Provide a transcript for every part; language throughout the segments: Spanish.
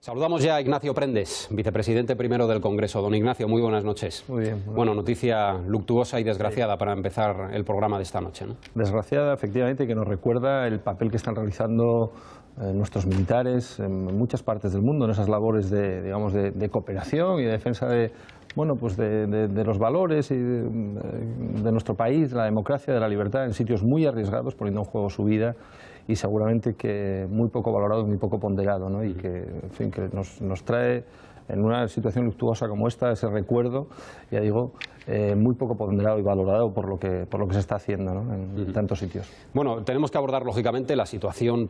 Saludamos ya a Ignacio Prendes, vicepresidente primero del Congreso. Don Ignacio, muy buenas noches. Muy bien. Bueno, noticia luctuosa y desgraciada para empezar el programa de esta noche, ¿no? Desgraciada, efectivamente, que nos recuerda el papel que están realizando nuestros militares en muchas partes del mundo, en esas labores de cooperación y de defensa de los valores y de nuestro país, de la democracia, de la libertad, en sitios muy arriesgados, poniendo en juego su vida y seguramente que muy poco valorado, muy poco ponderado, ¿no? Y que, en fin, que nos trae en una situación luctuosa como esta ese recuerdo, ya digo, muy poco ponderado y valorado por lo que se está haciendo, ¿no? En tantos sitios. Bueno, tenemos que abordar lógicamente la situación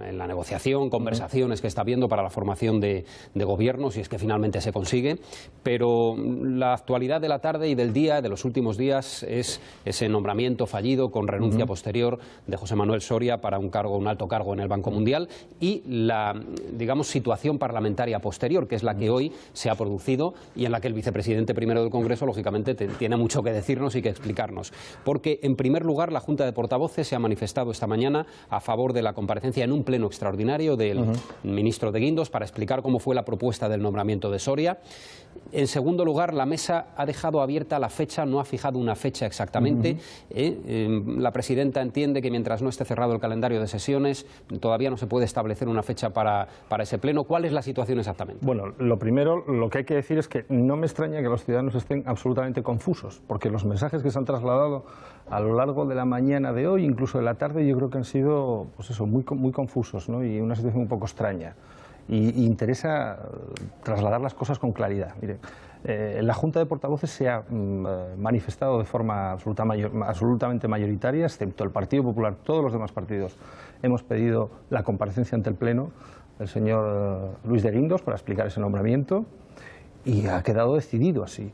en la negociación, conversaciones que está habiendo para la formación de gobierno, si es que finalmente se consigue, pero la actualidad de la tarde y del día, de los últimos días, es ese nombramiento fallido con renuncia posterior de José Manuel Soria para un alto cargo en el Banco Mundial y la, digamos, situación parlamentaria posterior, que es la que hoy se ha producido y en la que el vicepresidente primero del Congreso, lógicamente, tiene mucho que decirnos y que explicarnos. Porque, en primer lugar, la Junta de Portavoces se ha manifestado esta mañana a favor de la comparecencia en un pleno extraordinario del ministro de Guindos para explicar cómo fue la propuesta del nombramiento de Soria. En segundo lugar, la mesa ha dejado abierta la fecha, no ha fijado una fecha exactamente. La presidenta entiende que mientras no esté cerrado el calendario de sesiones, todavía no se puede establecer una fecha para ese pleno. ¿Cuál es la situación exactamente? Bueno, lo primero, lo que hay que decir es que no me extraña que los ciudadanos estén absolutamente confusos, porque los mensajes que se han trasladado a lo largo de la mañana de hoy, incluso de la tarde, yo creo que han sido, pues eso, muy confusos, ¿no? Y una situación un poco extraña. Y interesa trasladar las cosas con claridad. Mire, la Junta de Portavoces se ha manifestado de forma absolutamente mayoritaria, excepto el Partido Popular. Todos los demás partidos hemos pedido la comparecencia ante el Pleno del señor Luis de Guindos para explicar ese nombramiento. Y ha quedado decidido así,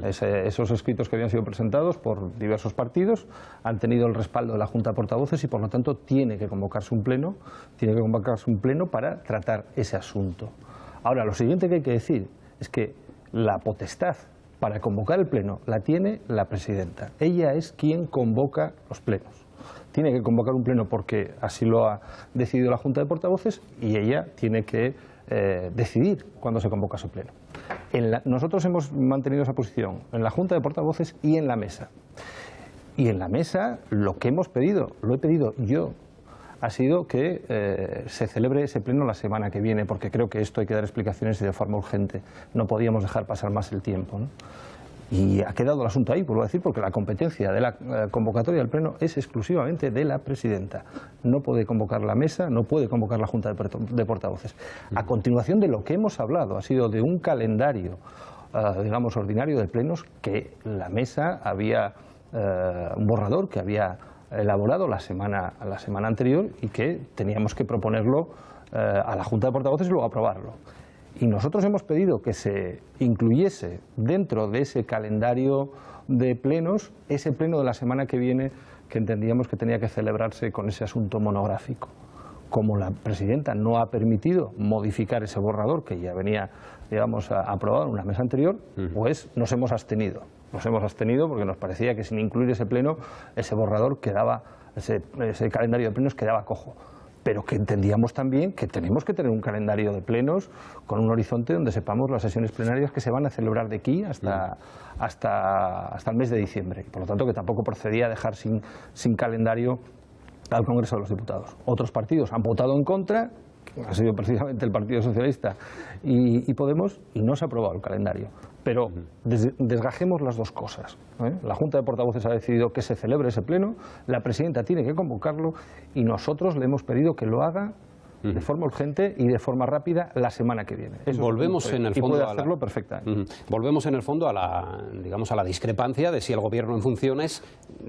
Esos escritos que habían sido presentados por diversos partidos han tenido el respaldo de la Junta de Portavoces y, por lo tanto, tiene que convocarse un pleno para tratar ese asunto. Ahora, lo siguiente que hay que decir es que la potestad para convocar el pleno la tiene la presidenta. Ella es quien convoca los plenos. Tiene que convocar un pleno porque así lo ha decidido la Junta de Portavoces y ella tiene que decidir cuándo se convoca ese pleno. Nosotros hemos mantenido esa posición en la Junta de Portavoces y en la mesa. Y en la mesa lo que hemos pedido, lo he pedido yo, ha sido que se celebre ese pleno la semana que viene, porque creo que esto hay que dar explicaciones y de forma urgente. No podíamos dejar pasar más el tiempo, ¿no? Y ha quedado el asunto ahí, vuelvo a decir, porque la competencia de la convocatoria del Pleno es exclusivamente de la presidenta. No puede convocar la mesa, no puede convocar la Junta de Portavoces. A continuación de lo que hemos hablado, ha sido de un calendario, digamos, ordinario de plenos que la mesa había, un borrador que había elaborado la semana anterior y que teníamos que proponerlo a la Junta de Portavoces y luego aprobarlo. Y nosotros hemos pedido que se incluyese dentro de ese calendario de plenos ese pleno de la semana que viene, que entendíamos que tenía que celebrarse con ese asunto monográfico. Como la presidenta no ha permitido modificar ese borrador que ya venía, digamos, aprobado en una mesa anterior, pues nos hemos abstenido. Nos hemos abstenido porque nos parecía que sin incluir ese pleno, ese borrador quedaba, ese calendario de plenos quedaba cojo. Pero que entendíamos también que tenemos que tener un calendario de plenos con un horizonte donde sepamos las sesiones plenarias que se van a celebrar de aquí hasta el mes de diciembre. Por lo tanto, que tampoco procedía a dejar sin calendario al Congreso de los Diputados. Otros partidos han votado en contra, ha sido precisamente el Partido Socialista y Podemos, y no se ha aprobado el calendario. Pero desgajemos las dos cosas, La Junta de Portavoces ha decidido que se celebre ese pleno, la presidenta tiene que convocarlo y nosotros le hemos pedido que lo haga de forma urgente y de forma rápida la semana que viene. Volvemos en el fondo puede hacerlo perfectamente. Volvemos en el fondo a la discrepancia de si el gobierno en funciones,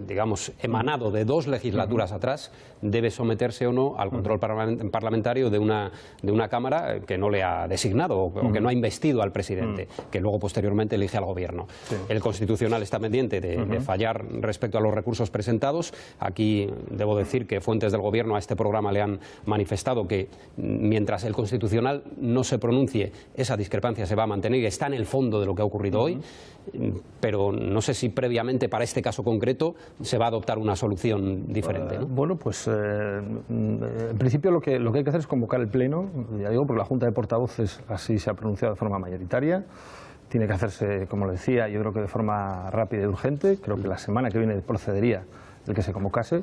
digamos, emanado de dos legislaturas atrás, debe someterse o no al control parlamentario de una Cámara que no le ha designado o que no ha investido al presidente, que luego posteriormente elige al gobierno. El Constitucional está pendiente de fallar respecto a los recursos presentados. Aquí debo decir que fuentes del gobierno a este programa le han manifestado que que mientras el Constitucional no se pronuncie, esa discrepancia se va a mantener y está en el fondo de lo que ha ocurrido hoy, pero no sé si previamente para este caso concreto se va a adoptar una solución diferente, ¿no? Bueno, pues en principio lo que hay que hacer es convocar el Pleno, ya digo, porque la Junta de Portavoces así se ha pronunciado de forma mayoritaria. Tiene que hacerse, como le decía, yo creo que de forma rápida y urgente. Creo que la semana que viene procedería el que se convocase.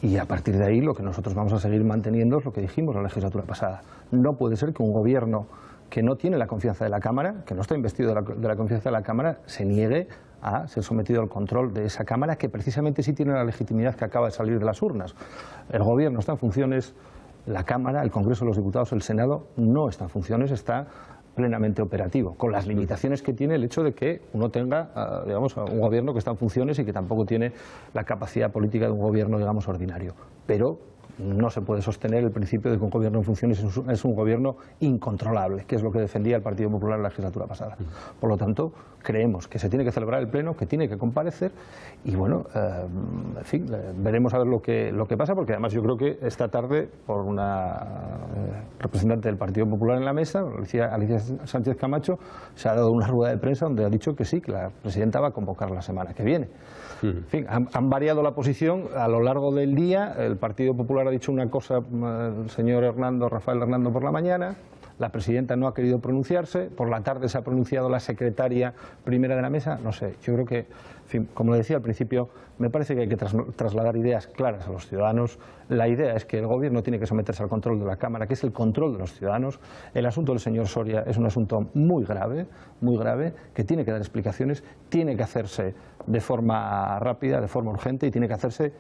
Y a partir de ahí lo que nosotros vamos a seguir manteniendo es lo que dijimos la legislatura pasada. No puede ser que un gobierno que no tiene la confianza de la Cámara, que no está investido de la confianza de la Cámara, se niegue a ser sometido al control de esa Cámara, que precisamente sí tiene la legitimidad que acaba de salir de las urnas. El gobierno está en funciones, la Cámara, el Congreso de los Diputados, el Senado no está en funciones, está plenamente operativo, con las limitaciones que tiene el hecho de que uno tenga, digamos, un gobierno que está en funciones y que tampoco tiene la capacidad política de un gobierno, digamos, ordinario. Pero no se puede sostener el principio de que un gobierno en funciones es un gobierno incontrolable, que es lo que defendía el Partido Popular en la legislatura pasada. Por lo tanto, creemos que se tiene que celebrar el Pleno, que tiene que comparecer y, bueno, en fin, veremos a ver lo que pasa, porque además yo creo que esta tarde, por una representante del Partido Popular en la mesa, Alicia Sánchez Camacho, se ha dado una rueda de prensa donde ha dicho que sí, que la presidenta va a convocar la semana que viene. En fin, han variado la posición a lo largo del día. El Partido Popular ha dicho una cosa, el señor Rafael Hernando por la mañana, la presidenta no ha querido pronunciarse, por la tarde se ha pronunciado la secretaria primera de la mesa, no sé, yo creo que, en fin, como le decía al principio, me parece que hay que trasladar ideas claras a los ciudadanos. La idea es que el gobierno tiene que someterse al control de la Cámara, que es el control de los ciudadanos. El asunto del señor Soria es un asunto muy grave, que tiene que dar explicaciones, tiene que hacerse de forma rápida, de forma urgente y tiene que hacerse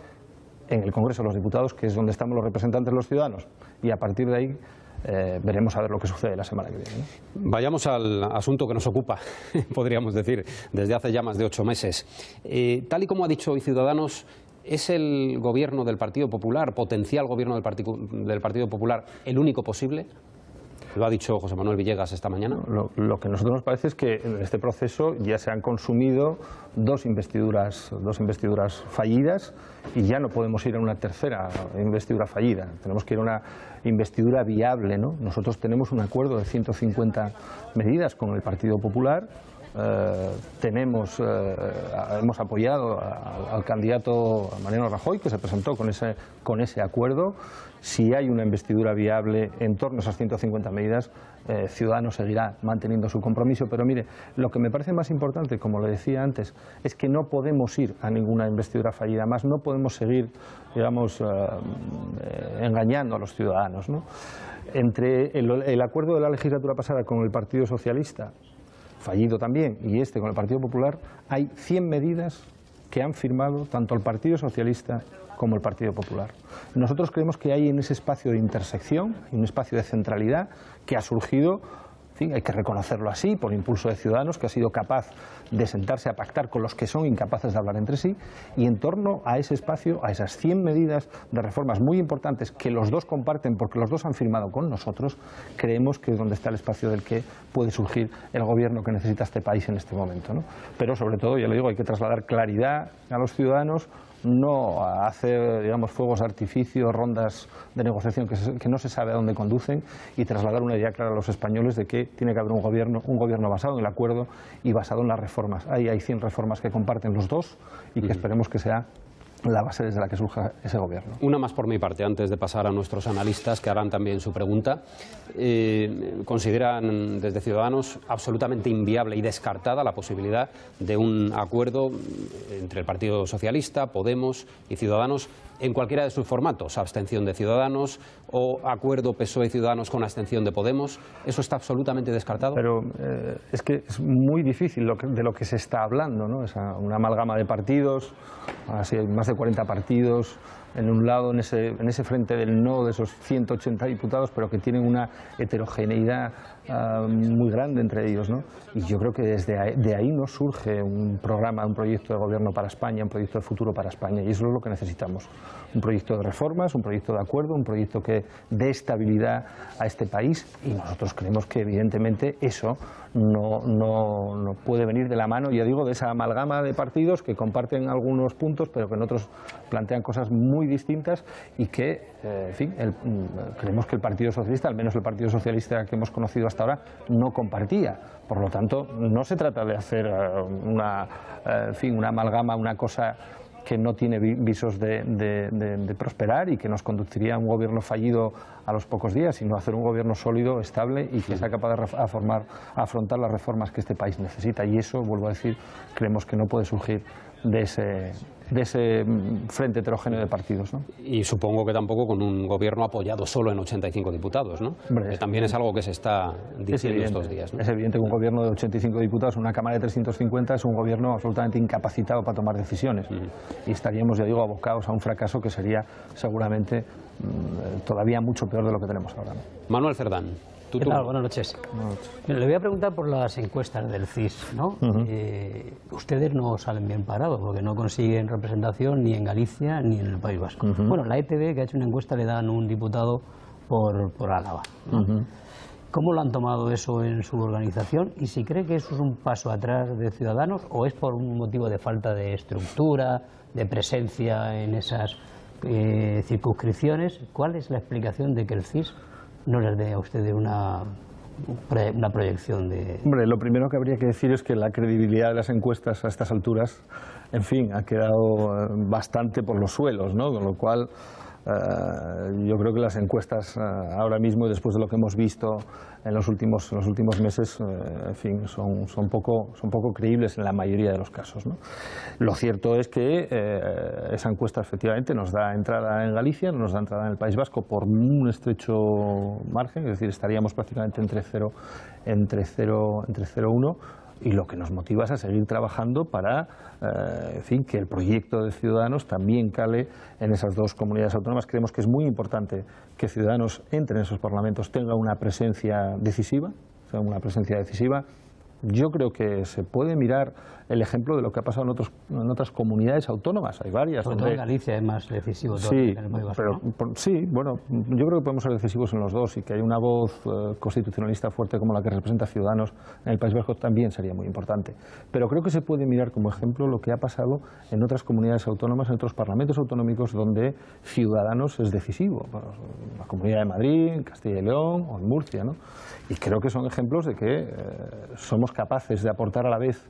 en el Congreso de los Diputados, que es donde estamos los representantes de los ciudadanos. Y a partir de ahí veremos a ver lo que sucede la semana que viene, ¿no? Vayamos al asunto que nos ocupa, podríamos decir, desde hace ya más de 8 meses. Tal y como ha dicho hoy Ciudadanos, ¿es el gobierno del Partido Popular, potencial gobierno del Partido Popular, el único posible? Lo ha dicho José Manuel Villegas esta mañana. Lo que a nosotros nos parece es que en este proceso ya se han consumido dos investiduras fallidas y ya no podemos ir a una tercera investidura fallida. Tenemos que ir a una investidura viable, ¿no? Nosotros tenemos un acuerdo de 150 medidas con el Partido Popular. Hemos apoyado al candidato Mariano Rajoy, que se presentó con ese acuerdo. Si hay una investidura viable en torno a esas 150 medidas, Ciudadanos seguirá manteniendo su compromiso. Pero mire, lo que me parece más importante, como le decía antes, es que no podemos ir a ninguna investidura fallida más, no podemos seguir, digamos, engañando a los ciudadanos, ¿no? Entre el acuerdo de la legislatura pasada con el Partido Socialista, fallido también, y este con el Partido Popular, hay 100 medidas que han firmado tanto el Partido Socialista como el Partido Popular. Nosotros creemos que hay en ese espacio de intersección, un espacio de centralidad que ha surgido, en fin, hay que reconocerlo así, por impulso de Ciudadanos, que ha sido capaz de sentarse a pactar con los que son incapaces de hablar entre sí, y en torno a ese espacio, a esas 100 medidas de reformas muy importantes que los dos comparten porque los dos han firmado con nosotros, creemos que es donde está el espacio del que puede surgir el gobierno que necesita este país en este momento, ¿no? Pero sobre todo, ya le digo, hay que trasladar claridad a los ciudadanos, no a hacer, digamos, fuegos de artificio, rondas de negociación que no se sabe a dónde conducen, y trasladar una idea clara a los españoles de que tiene que haber un gobierno basado en el acuerdo y basado en las reformas. Ahí hay 100 reformas que comparten los dos y que esperemos que sea la base desde la que surja ese gobierno. Una más por mi parte, antes de pasar a nuestros analistas que harán también su pregunta. ¿Consideran desde Ciudadanos absolutamente inviable y descartada la posibilidad de un acuerdo entre el Partido Socialista, Podemos y Ciudadanos en cualquiera de sus formatos? Abstención de Ciudadanos o acuerdo PSOE y Ciudadanos con abstención de Podemos. ¿Eso está absolutamente descartado? Pero es que es muy difícil de lo que se está hablando, ¿no? Es una amalgama de partidos, así hay más de 40 partidos en un lado, en ese frente del no, de esos 180 diputados, pero que tienen una heterogeneidad muy grande entre ellos, ¿no? Y yo creo que de ahí no surge un programa, un proyecto de gobierno para España, un proyecto de futuro para España, y eso es lo que necesitamos. Un proyecto de reformas, un proyecto de acuerdo, un proyecto que dé estabilidad a este país, y nosotros creemos que evidentemente eso no puede venir de la mano, ya digo, de esa amalgama de partidos que comparten algunos puntos, pero que en otros plantean cosas muy muy distintas y que, en fin, creemos que el Partido Socialista, al menos el Partido Socialista que hemos conocido hasta ahora, no compartía. Por lo tanto, no se trata de hacer una amalgama, una cosa que no tiene visos de prosperar y que nos conduciría a un gobierno fallido a los pocos días, sino hacer un gobierno sólido, estable y que sea capaz de afrontar las reformas que este país necesita. Y eso, vuelvo a decir, creemos que no puede surgir de ese frente heterogéneo de partidos, ¿no? Y supongo que tampoco con un gobierno apoyado solo en 85 diputados, ¿no? Hombre, que también es algo que se está diciendo estos días, ¿no? Es evidente que un gobierno de 85 diputados, una Cámara de 350, es un gobierno absolutamente incapacitado para tomar decisiones. Y estaríamos, ya digo, abocados a un fracaso que sería seguramente todavía mucho peor de lo que tenemos ahora, ¿no? Manuel Cerdán. ¿Qué tal? Buenas noches. Mira, le voy a preguntar por las encuestas del CIS, ¿no? Ustedes no salen bien parados porque no consiguen representación ni en Galicia ni en el País Vasco. Bueno, la ETB, que ha hecho una encuesta, le dan un diputado por Álava, ¿no? ¿Cómo lo han tomado eso en su organización? Y si cree que eso es un paso atrás de Ciudadanos o es por un motivo de falta de estructura, de presencia en esas circunscripciones, ¿cuál es la explicación de que el CIS no les dé a ustedes una proyección de...? Hombre, lo primero que habría que decir es que la credibilidad de las encuestas a estas alturas, en fin, ha quedado bastante por los suelos, ¿no? Con lo cual yo creo que las encuestas ahora mismo, y después de lo que hemos visto en los últimos meses, en fin, son poco creíbles en la mayoría de los casos, ¿no? Lo cierto es que esa encuesta efectivamente nos da entrada en Galicia, nos da entrada en el País Vasco por un estrecho margen, es decir, estaríamos prácticamente entre 0,1, y lo que nos motiva es a seguir trabajando para, en fin, que el proyecto de Ciudadanos también cale en esas dos comunidades autónomas. Creemos que es muy importante que Ciudadanos entre en esos parlamentos, tenga una presencia decisiva, Yo creo que se puede mirar el ejemplo de lo que ha pasado en otras comunidades autónomas. Hay varias. Sobre todo en Galicia es más decisivo todo sí, que en el País Vasco, ¿no? Sí, bueno, yo creo que podemos ser decisivos en los dos y que hay una voz constitucionalista fuerte como la que representa Ciudadanos en el País Vasco también sería muy importante. Pero creo que se puede mirar como ejemplo lo que ha pasado en otras comunidades autónomas, en otros parlamentos autonómicos donde Ciudadanos es decisivo. Bueno, la Comunidad de Madrid, en Castilla y León o en Murcia, ¿no? Y creo que son ejemplos de que somos capaces de aportar a la vez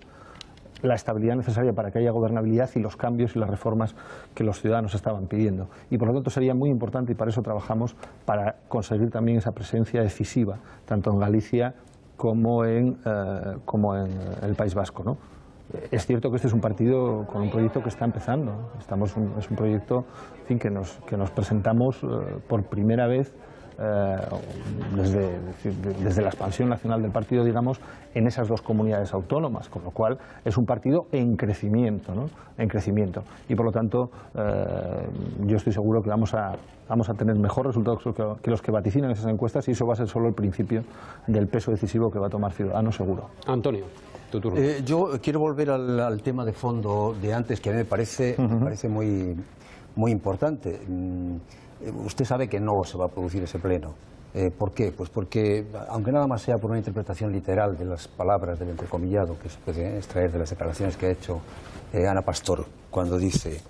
la estabilidad necesaria para que haya gobernabilidad y los cambios y las reformas que los ciudadanos estaban pidiendo. Y por lo tanto sería muy importante, y para eso trabajamos, para conseguir también esa presencia decisiva, tanto en Galicia como en el País Vasco, ¿no? Es cierto que este es un partido con un proyecto que está empezando. Es un proyecto, en fin, que nos presentamos por primera vez desde la expansión nacional del partido, digamos, en esas dos comunidades autónomas, con lo cual es un partido en crecimiento, ¿no? En crecimiento. Y por lo tanto, yo estoy seguro que vamos a tener mejores resultados que los que vaticinan esas encuestas, y eso va a ser solo el principio del peso decisivo que va a tomar Ciudadanos, seguro. Antonio, tu turno. Yo quiero volver al tema de fondo de antes, que a mí me parece muy, muy importante. Usted sabe que no se va a producir ese pleno. ¿Por qué? Pues porque, aunque nada más sea por una interpretación literal de las palabras del entrecomillado que se puede extraer de las declaraciones que ha hecho Ana Pastor cuando dice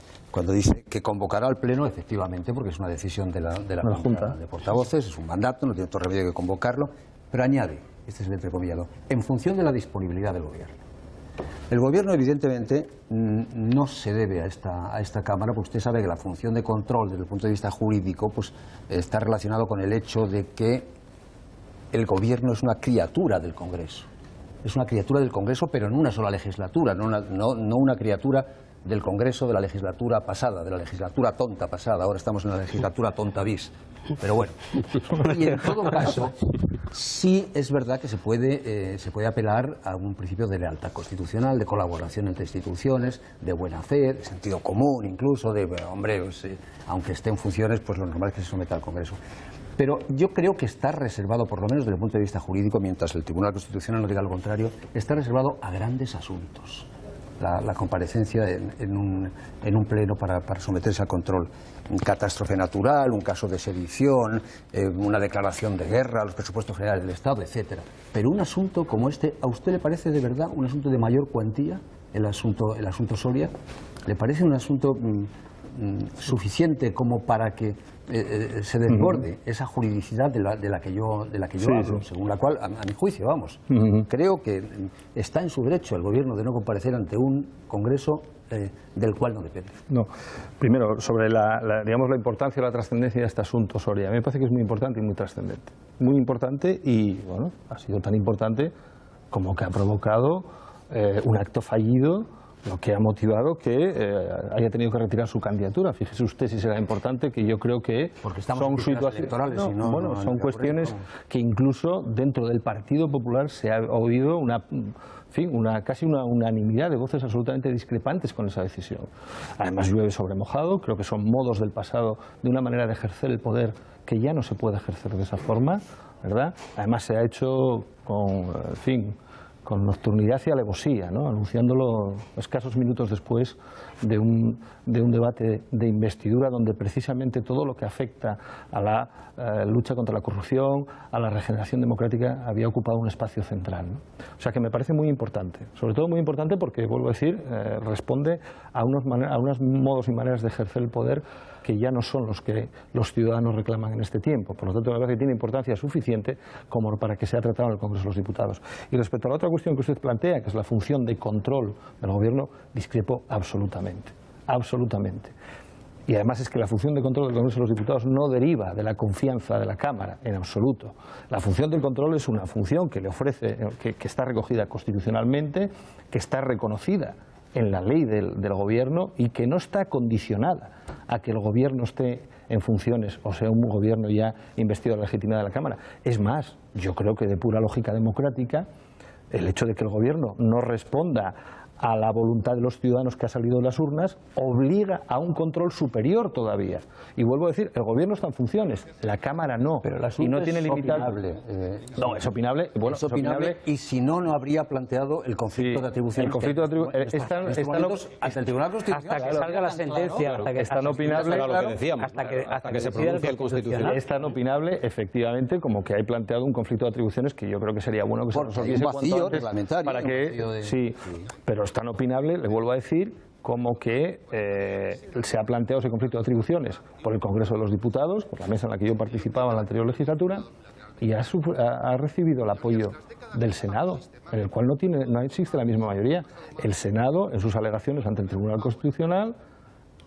que convocará al pleno, efectivamente, porque es una decisión de la Junta de Portavoces, es un mandato, no tiene otro remedio que convocarlo, pero añade, este es el entrecomillado, en función de la disponibilidad del Gobierno. El Gobierno, evidentemente, no se debe a esta Cámara, porque usted sabe que la función de control desde el punto de vista jurídico pues, está relacionado con el hecho de que el Gobierno es una criatura del Congreso. Es una criatura del Congreso, pero en una sola legislatura, no una criatura del Congreso de la legislatura pasada, de la legislatura tonta pasada. Ahora estamos en la legislatura tonta bis. Pero bueno, y en todo caso, sí es verdad que se puede apelar a un principio de lealtad constitucional, de colaboración entre instituciones, de buena fe, de sentido común incluso, de, hombre, pues, aunque esté en funciones, pues lo normal es que se someta al Congreso. Pero yo creo que está reservado, por lo menos desde el punto de vista jurídico, mientras el Tribunal Constitucional no diga lo contrario, está reservado a grandes asuntos. La comparecencia en un pleno para someterse a control. Catástrofe natural, un caso de sedición, una declaración de guerra, los presupuestos generales del Estado, etcétera. Pero un asunto como este, ¿a usted le parece de verdad un asunto de mayor cuantía, el asunto Soria? ¿Le parece un asunto suficiente como para que se desborde esa juridicidad de la que yo hablo, según la cual, a mi juicio, vamos, creo que está en su derecho el Gobierno de no comparecer ante un Congreso del cual no depende. No. Primero, sobre digamos, la importancia o la trascendencia de este asunto, Soria. A mí me parece que es muy importante y muy trascendente. Muy importante y, bueno, ha sido tan importante como que ha provocado un acto fallido, lo que ha motivado que haya tenido que retirar su candidatura. Fíjese usted si será importante, que yo creo que son situaciones electorales. Son cuestiones que incluso dentro del Partido Popular se ha oído casi una unanimidad de voces absolutamente discrepantes con esa decisión. Además llueve sobre mojado, creo que son modos del pasado de una manera de ejercer el poder que ya no se puede ejercer de esa forma, ¿verdad? Además se ha hecho con nocturnidad y alevosía, ¿no? Anunciándolo escasos minutos después de un debate de investidura donde precisamente todo lo que afecta a la lucha contra la corrupción, a la regeneración democrática, había ocupado un espacio central, ¿no? O sea que me parece muy importante, sobre todo muy importante porque, vuelvo a decir, responde a unos modos y maneras de ejercer el poder que ya no son los que los ciudadanos reclaman en este tiempo. Por lo tanto, me parece que tiene importancia suficiente como para que sea tratado en el Congreso de los Diputados. Y respecto a la otra cuestión que usted plantea, que es la función de control del Gobierno, discrepo absolutamente. Absolutamente. Y además es que la función de control del Congreso de los Diputados no deriva de la confianza de la Cámara, en absoluto. La función del control es una función que le ofrece, que está recogida constitucionalmente, que está reconocida en la ley del Gobierno y que no está condicionada a que el Gobierno esté en funciones o sea un Gobierno ya investido de la legitimidad de la Cámara. Es más, yo creo que de pura lógica democrática, el hecho de que el Gobierno no responda a la voluntad de los ciudadanos que ha salido de las urnas obliga a un control superior todavía. Y vuelvo a decir, el Gobierno está en funciones, la Cámara no. Pero el asunto y no tiene es limitado. opinable. No, es opinable. Bueno, es opinable y si no, no habría planteado el conflicto de atribuciones. El conflicto de atribuciones hasta el Tribunal Constitucional. Hasta que salga la sentencia. Es tan opinable, hasta que se pronuncie el Constitucional. Es tan opinable, efectivamente, como que hay planteado un conflicto de atribuciones que yo creo que sería bueno que se resolviese cuanto antes para que sí, pero es tan opinable, le vuelvo a decir, como que se ha planteado ese conflicto de atribuciones por el Congreso de los Diputados, por la mesa en la que yo participaba en la anterior legislatura, y ha recibido el apoyo del Senado, en el cual no existe la misma mayoría. El Senado, en sus alegaciones ante el Tribunal Constitucional,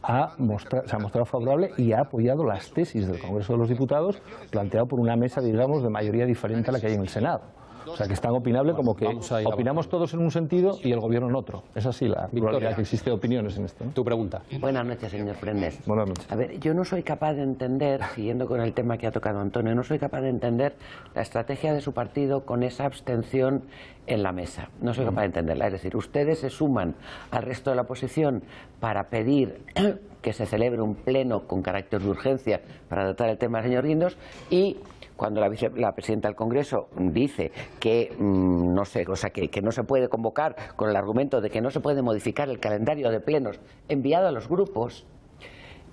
se ha mostrado favorable y ha apoyado las tesis del Congreso de los Diputados, planteado por una mesa, digamos, de mayoría diferente a la que hay en el Senado. O sea, que es tan opinable como que opinamos todos en un sentido y el Gobierno en otro. Es así la pluralidad que existe de opiniones en esto, ¿no? Tu pregunta. Buenas noches, señor Prendes. Buenas noches. A ver, yo no soy capaz de entender, siguiendo con el tema que ha tocado Antonio, no soy capaz de entender la estrategia de su partido con esa abstención en la mesa. No soy capaz de entenderla. Es decir, ustedes se suman al resto de la oposición para pedir que se celebre un pleno con carácter de urgencia para tratar el tema del señor Guindos y cuando la presidenta del Congreso dice que no sé, o sea, que no se puede convocar con el argumento de que no se puede modificar el calendario de plenos enviado a los grupos,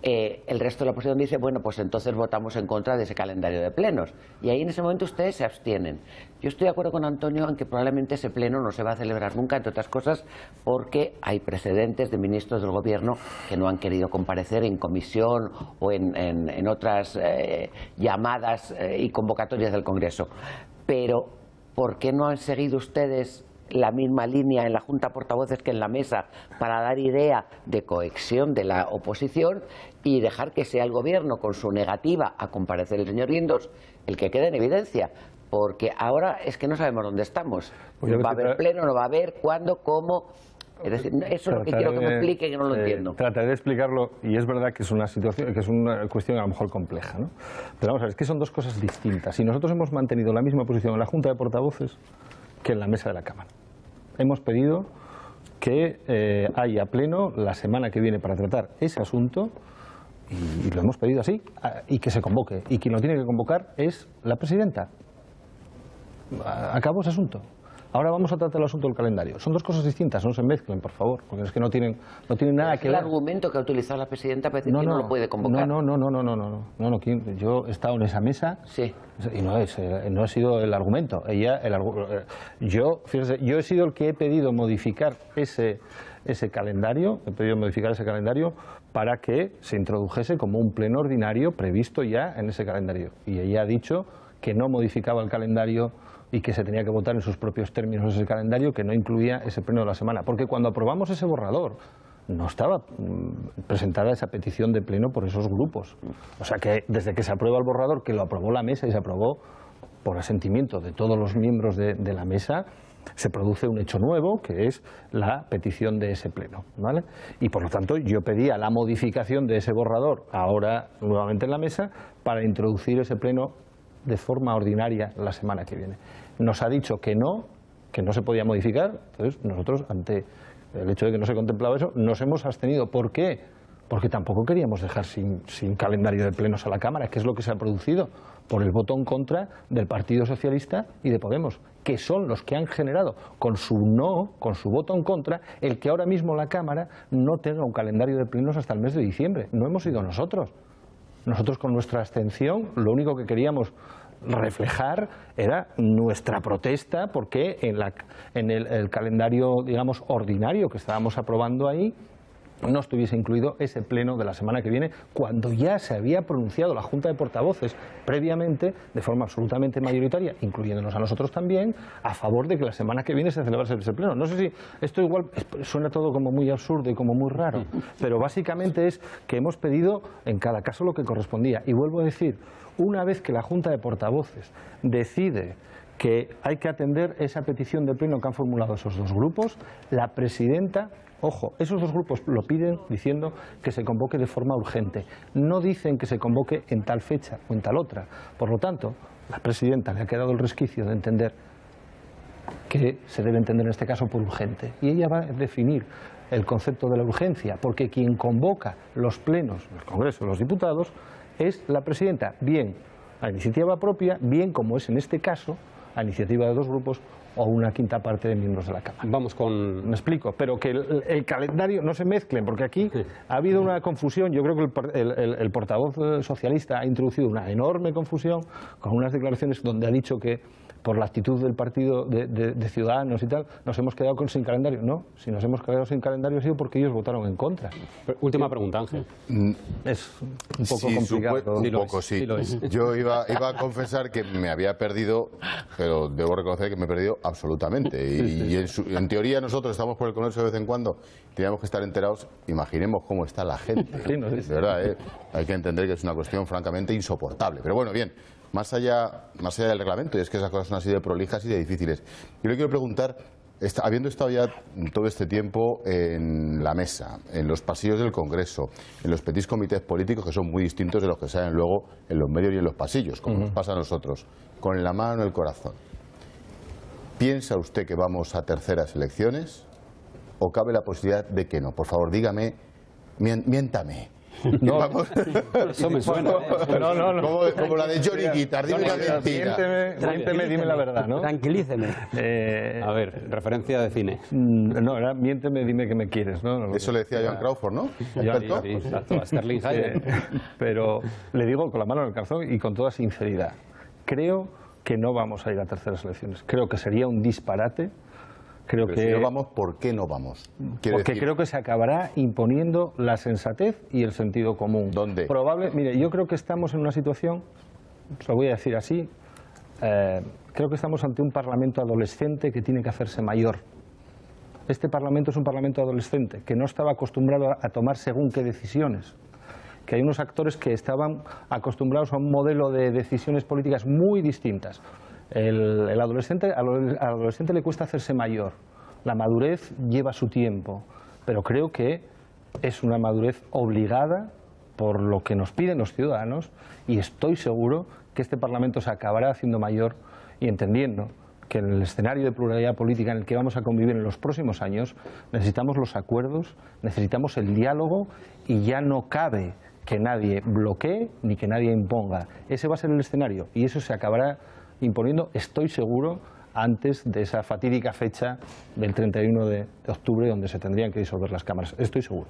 el resto de la oposición dice, bueno, pues entonces votamos en contra de ese calendario de plenos. Y ahí en ese momento ustedes se abstienen. Yo estoy de acuerdo con Antonio en que probablemente ese pleno no se va a celebrar nunca, entre otras cosas, porque hay precedentes de ministros del Gobierno que no han querido comparecer en comisión o en otras llamadas y convocatorias del Congreso. Pero, ¿por qué no han seguido ustedes la misma línea en la Junta de Portavoces que en la mesa para dar idea de cohesión de la oposición y dejar que sea el Gobierno, con su negativa a comparecer el señor Guindos, el que quede en evidencia? Porque ahora es que no sabemos dónde estamos. ¿Va a haber pleno, no va a haber? ¿Cuándo? ¿Cómo? Es decir, eso es lo que quiero que me explique, que no lo entiendo. Trataré de explicarlo, y es verdad que es una situación, que es una cuestión a lo mejor compleja, ¿no? Pero vamos a ver, es que son dos cosas distintas. Y nosotros hemos mantenido la misma posición en la Junta de Portavoces que en la mesa de la Cámara. Hemos pedido que haya pleno la semana que viene para tratar ese asunto y lo hemos pedido así, y que se convoque. Y quien lo tiene que convocar es la presidenta. Acabó ese asunto. Ahora vamos a tratar el asunto del calendario. Son dos cosas distintas, no se mezclen, por favor, porque es que no tienen nada que ver. El argumento que ha utilizado la presidenta para decir que no lo puede convocar. No, yo he estado en esa mesa. Sí. Y no ha sido el argumento. Fíjese, yo he sido el que he pedido modificar ese calendario, para que se introdujese como un pleno ordinario previsto ya en ese calendario. Y ella ha dicho que no modificaba el calendario y que se tenía que votar en sus propios términos ese calendario, que no incluía ese pleno de la semana. Porque cuando aprobamos ese borrador, no estaba presentada esa petición de pleno por esos grupos. O sea que desde que se aprueba el borrador, que lo aprobó la mesa y se aprobó por asentimiento de todos los miembros de la mesa, se produce un hecho nuevo, que es la petición de ese pleno, ¿vale? Y por lo tanto yo pedía la modificación de ese borrador ahora nuevamente en la mesa para introducir ese pleno de forma ordinaria la semana que viene. Nos ha dicho que no se podía modificar, entonces nosotros, ante el hecho de que no se contemplaba eso, nos hemos abstenido. ¿Por qué? Porque tampoco queríamos dejar sin calendario de plenos a la Cámara, que es lo que se ha producido por el voto en contra del Partido Socialista y de Podemos, que son los que han generado con su no, con su voto en contra, el que ahora mismo la Cámara no tenga un calendario de plenos hasta el mes de diciembre. No hemos sido nosotros. Nosotros con nuestra abstención lo único que queríamos reflejar era nuestra protesta porque en el calendario, digamos, ordinario que estábamos aprobando ahí no estuviese incluido ese pleno de la semana que viene, cuando ya se había pronunciado la Junta de Portavoces previamente, de forma absolutamente mayoritaria, incluyéndonos a nosotros también, a favor de que la semana que viene se celebrase ese pleno. No sé si esto igual suena todo como muy absurdo y como muy raro, pero básicamente es que hemos pedido en cada caso lo que correspondía. Y vuelvo a decir, una vez que la Junta de Portavoces decide que hay que atender esa petición de pleno que han formulado esos dos grupos, la presidenta, ojo, esos dos grupos lo piden diciendo que se convoque de forma urgente. No dicen que se convoque en tal fecha o en tal otra. Por lo tanto, la presidenta le ha quedado el resquicio de entender que se debe entender en este caso por urgente. Y ella va a definir el concepto de la urgencia, porque quien convoca los plenos del Congreso de los Diputados es la presidenta, bien a iniciativa propia, bien, como es en este caso, a iniciativa de dos grupos o una quinta parte de miembros de la Cámara. Vamos con... Me explico, pero que el calendario no se mezclen, porque aquí ha habido una confusión. Yo creo que el portavoz socialista ha introducido una enorme confusión con unas declaraciones donde ha dicho que por la actitud del partido de Ciudadanos y tal, nos hemos quedado sin calendario. No, si nos hemos quedado sin calendario ha sido porque ellos votaron en contra. Última pregunta, Ángel. Es un poco complicado. Un poco, sí. Yo iba a confesar que me había perdido, pero debo reconocer que me he perdido absolutamente. Y en teoría nosotros estamos por el Congreso de vez en cuando, teníamos que estar enterados. Imaginemos cómo está la gente. De verdad, hay que entender que es una cuestión francamente insoportable. Pero bueno, bien. Más allá del reglamento, y es que esas cosas son así de prolijas y de difíciles. Yo le quiero preguntar, habiendo estado ya todo este tiempo en la mesa, en los pasillos del Congreso, en los petits comités políticos, que son muy distintos de los que salen luego en los medios y en los pasillos, como nos pasa a nosotros, con la mano en el corazón, ¿piensa usted que vamos a terceras elecciones o cabe la posibilidad de que no? Por favor, dígame, miéntame. No, eso me suena. No. Como la de Johnny Guitar, dime una mentira. Miénteme, dime la verdad, ¿no? Tranquilíceme. A ver, referencia de cine. No, era miénteme, dime que me quieres, ¿no? Eso le decía Joan Crawford, ¿no? Sí, exacto, a Sterling Hayden. Pero le digo con la mano en el calzón y con toda sinceridad, creo que no vamos a ir a terceras elecciones. Creo que sería un disparate. Creo Pero que, si no vamos, ¿por qué no vamos? Porque creo que se acabará imponiendo la sensatez y el sentido común. ¿Dónde? Mire, yo creo que estamos en una situación, lo voy a decir así, creo que estamos ante un Parlamento adolescente que tiene que hacerse mayor. Este Parlamento es un Parlamento adolescente que no estaba acostumbrado a tomar según qué decisiones. Que hay unos actores que estaban acostumbrados a un modelo de decisiones políticas muy distintas. Al adolescente le cuesta hacerse mayor. La madurez lleva su tiempo, pero creo que es una madurez obligada por lo que nos piden los ciudadanos y estoy seguro que este Parlamento se acabará haciendo mayor y entendiendo que en el escenario de pluralidad política en el que vamos a convivir en los próximos años necesitamos los acuerdos, necesitamos el diálogo y ya no cabe que nadie bloquee ni que nadie imponga. Ese va a ser el escenario y eso se acabará imponiendo, estoy seguro, antes de esa fatídica fecha del 31 de octubre donde se tendrían que disolver las cámaras. Estoy seguro.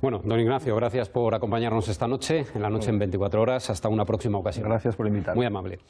Bueno, don Ignacio, gracias por acompañarnos esta noche, en la noche en 24 horas. Hasta una próxima ocasión. Gracias por invitarme. Muy amable.